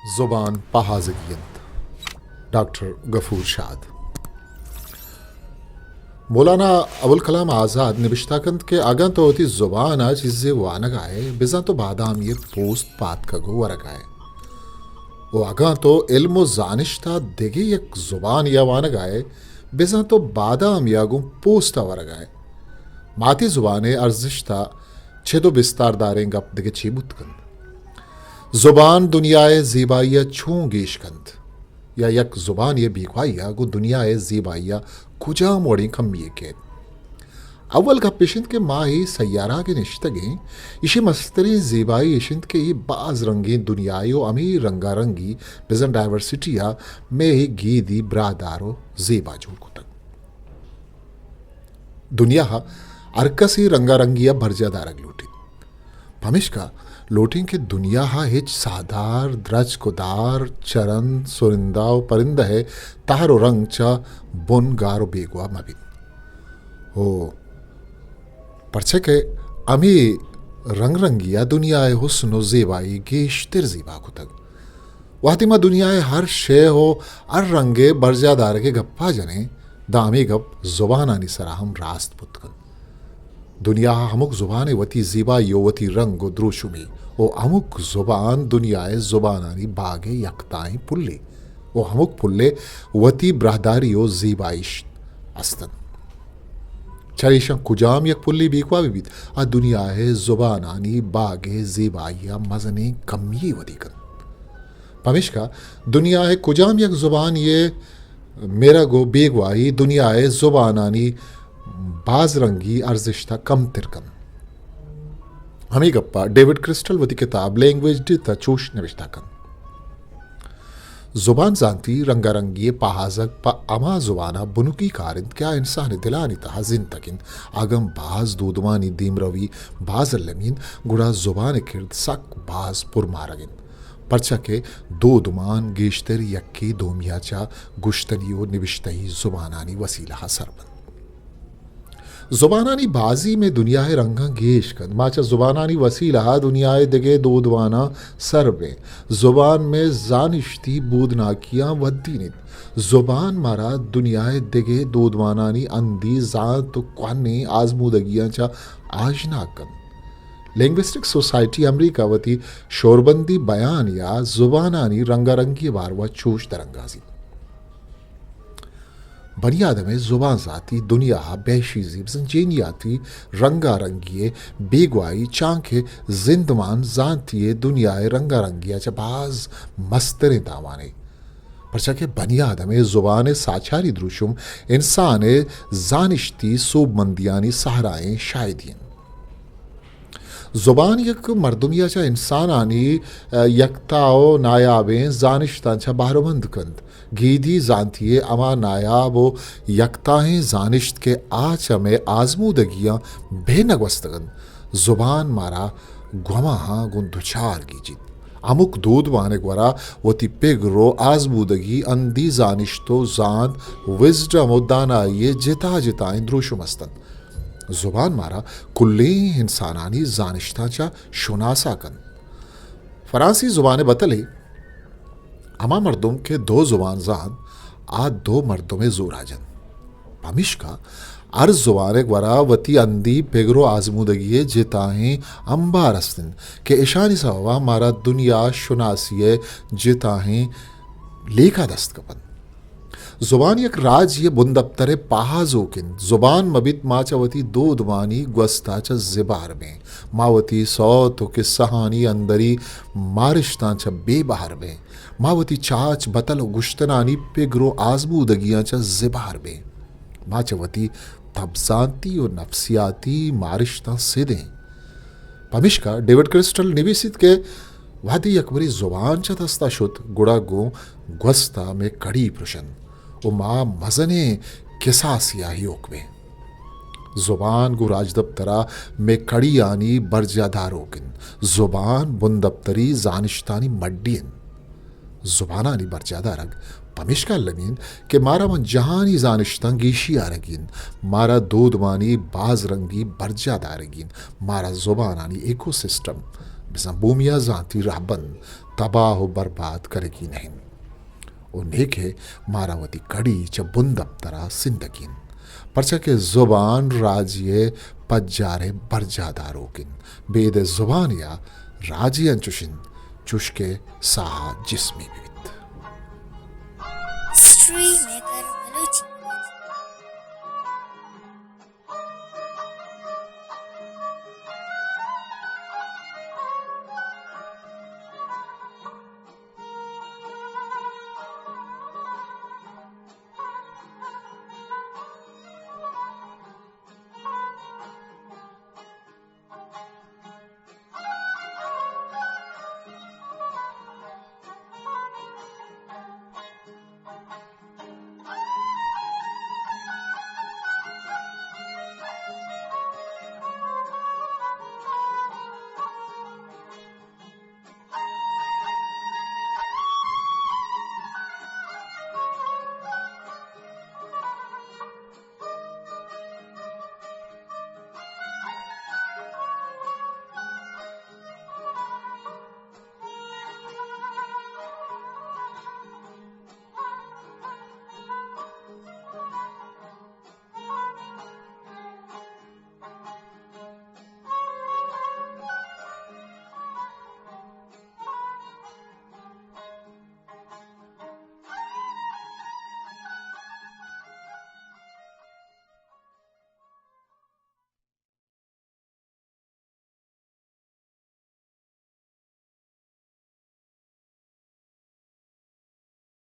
ज़ुबान पहाज़गियत डॉक्टर गफूर शाद। मौलाना अबुल कलाम आज़ाद निबिश्ताकंद के आगा तो होती ज़ुबान आ चीज़े वानग आए बिजा तो बादाम ये पोस्ट पात का गो वरग आए वो आगा तो इल्म जानिश्ता देगी एक ज़ुबान या वानग आए बिजा तो बादाम या गो पोस्टा वरग आए माती ज़ुबाने अर्जिश्ता छेदो बिस्तार दारेंग अप दिगे चीबुतकंद ज़ुबान दुनियाए ज़ीबाइया छूं गीशकंद या यक ज़ुबान ये बीखवाइया गो दुनियाए ज़ीबाइया कुजा मोड़ी कम्मी के अव्वल का पेशंत के माँ ही सैयारा के निश्तगे इशी मस्तरी ज़ीबाई इशिंत के ही बाज रंगी दुनियायो अमीर रंगारंगी बिजन डाइवर्सिटिया में ही गीदी ब्रादारो ज़ीबा जोड़ को तक दुनिया अरकसी रंगारंगिया भरजादारक लूटी भमिश्का लोटिंग के दुनिया हिच साधार द्रज कुदार चरण सुरिंदाव परिंद है तारो रंग चा बुन गारो बेगवा मबिन हो परछे के अमी रंग रंगिया दुनियाए हुस्नो ज़ेबाई गेश तिर ज़ीबा को तक वातिमा दुनियाए हर शे हो अर रंगे बरजादार के गप्पा जने दामी गप जुबानानी सराहम रास्त पुतकन दुनिया अमुक जुबान वती ज़ीबा योवती रंग द्रोशुमी ओ अमुक जुबान दुनियाए जुबानानी बागे यकताएं पुल्ले ओ अमुक पुल्ले वती ब्राहदारी ओ ज़ीबाइश अस्तन चरीशं कुजाम यक पुल्ली बीकवा बीत आ दुनियाए जुबानानी बागे ज़ीबाइया मजने कमी वदीकन पमिश्का दुनियाए कुजाम यक जुबान ये मेरा गो बेगवाई दुनियाए जुबानानी बाज रंगी अर्जिश्ता कम तिरकन हमी गप्पा डेविड क्रिस्टल वती किताब लैंग्वेज डी तचूश निविश्ताकन जुबान जानती रंगारंगी पहाजक पा अमा जुबाना बुनुकी कारिंद क्या इंसान दिलानी तहाजिन तकिन आगम बाज दूदवानी दीमरवी बाज लमीन गुड़ा जुबान किर्द सक बाज पुरमारगिन परचा के दो दुमान गेश्तर यक्की दोमियाचा गुश्तनियो निविश्तही जुबानानी वसीला सरबन जुबानानी बाजी में दुनियाए रंगा गेश कन माचा जुबानानी वसीला दुनियाए दिगे दो दुआना सरबे जुबान में जानिश्ती बूदनाकियां वद्दीनित जुबान मारा दुनियाए दिगे दो दुआनानी अंदी जान तो क्वाने आजमूदगियां चा आजना कन लिंग्विस्टिक सोसाइटी अमरीका वती शोरबंदी बयान या जुबानानी रंगारंगी बारवा चोश तरंगाजी बनियाद में जुबान जाती दुनिया बेशीजी संचेनियाती रंगारंगिये बेगवाई चांखे जिंदमान जानती दुनियाए रंगारंगिया चबाज मस्तरे दावाने परचा के बनियाद में जुबान साचारी द्रुशुम इंसान जानिश्ती सूब मंदियानी सहराएं शायदीन जुबान यक मर्दुमिया चा इंसानानी यकताओ नायाबें जानिश्तांचा बाहरबंद कंद गीदी जानती अमा नायाबो यकताएं जानिश्त के आच में आजमूदगियां बेनगवस्तगन जुबान मारा ग्वमा गुन दुचार गीजित अमुक दूध वाने ग्वरा वती पेगरो आजमूदगी अंदी जानिश्तो जान विजडम दाना ये जिता जिताएं द्रोशुमस्तन जुबान मारा कुल्ले इंसानानी जानिश्ताचा शुनासा कन फरांसी जुबान बतले अमा मर्दों के दो जुबान जान आ दो मर्दों में जोर आजन पमिश्का अर्ज जुबान ग्वरा वती अंदी पेगरो आजमूदगी जिताहें अंबारस्तिन के ईशानी सवा मारा दुनिया शुनासिये जिताहें लेखा दस्त कपन जुबान यक राज ये बुंदप्तरे पहाजोकिन जुबान मबित माचावती दो दुबानी ग्वस्ताचा जिबार में मावती सौतो के सहानी अंदरी मारिश्ताचा बेबार में मावती चाच बतल गुश्तनानी पेगरो आजमूदगियाचा जिबार में माचावती तबजाती और नफ्सियाती मारिश्ता सिदे पमिश्का डेविड क्रिस्टल निविसित के वादी अकबरी जुबान चा दस्ता शुत गुड़ा गो ग्वस्ता में कड़ी प्रशन वो माँ मजने किसा सियाही ओकवे जुबान गु राजदप्तरा में कड़ी आनी बरजादारोकिन जुबान बुंदप्तरी जानिश्तानी मड्डियन जुबानानी बरजादा रग पमिश्का लमीन के मारा मन जहानी जानिश्तां गीशी आरगिन मारा दूधवानी बाज रंगी बरजादा रगिन मारा जुबानानी इकोसिस्टम बिसा बूमिया जाती राहबन तबाह हो बर्बाद करेगी नहीं ओ नेके मारावती कड़ी च बुंदब तरा जिंदगीन परचा के जुबान राजिए पज्जारे बरजादारोकिन बेद जुबान या राजियन चुशिन चुशके साहा जिस्मी विविध Stream